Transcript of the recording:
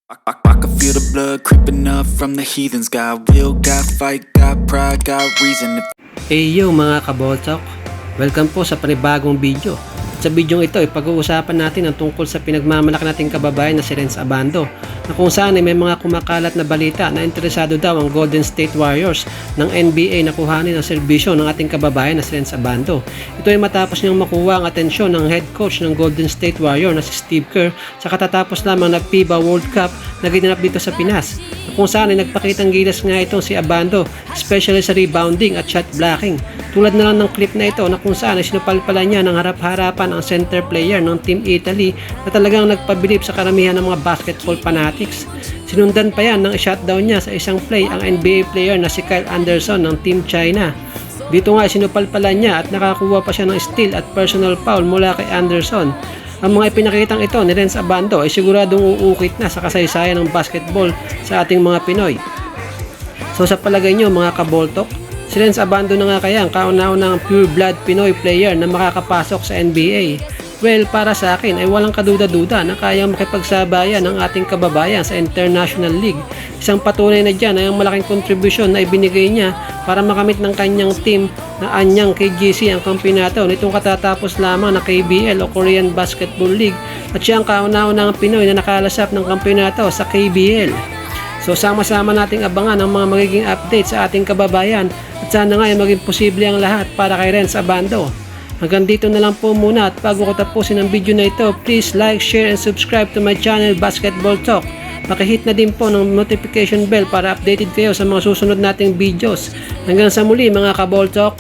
I can feel the blood creeping up from the heathens. Got will, got fight, got pride, got reason. Hey yo mga kaboltok, welcome po sa panibagong video. At sa video ito ay pag-uusapan natin ang tungkol sa pinagmamalaki nating kababayan na si Renz Abando, na kung saan ay may mga kumakalat na balita na interesado daw ang Golden State Warriors ng NBA na kuhanin ang serbisyo ng ating kababayan na si Renz Abando. Ito ay matapos niyang makuha ang atensyon ng head coach ng Golden State Warriors na si Steve Kerr sa katatapos lamang na FIBA World Cup na ginanap dito sa Pinas, kung saan ay nagpakitang gilas nga itong si Abando, especially sa rebounding at shot blocking. Tulad na lang ng clip na ito na kung saan ay sinupalpalan niya ng harap-harapan ang center player ng Team Italy na talagang nagpabilib sa karamihan ng mga basketball fanatics. Sinundan pa yan ng shutdown niya sa isang play ang NBA player na si Kyle Anderson ng Team China. Dito nga sinupalpalan niya at nakakuha pa siya ng steal at personal foul mula kay Anderson. Ang mga ipinakitang ito ni Renz Abando ay siguradong uukit na sa kasaysayan ng basketball sa ating mga Pinoy. So sa palagay nyo mga kaboltok, si Renz Abando na nga kaya ang kauna-unang pure blood Pinoy player na makakapasok sa NBA? Well, para sa akin ay walang kaduda-duda na kayang makipagsabayan ng ating kababayan sa International League. Isang patunay na dyan ay ang malaking kontribusyon na ibinigay niya para makamit ng kanyang team na anyang KGC ang kampyonato nitong katatapos lamang na KBL o Korean Basketball League, at siya ang kauna-unang Pinoy na nakalasap ng kampyonato sa KBL. So sama-sama nating abangan ang mga magiging update sa ating kababayan at sana nga ay maging posible ang lahat para kay Renz Abando. Hanggang dito na lang po muna, at bago ko tapusin ang video na ito, please like, share and subscribe to my channel Basketball Talk. Pakihit na din po ng notification bell para updated kayo sa mga susunod nating videos. Hanggang sa muli mga kaboltok.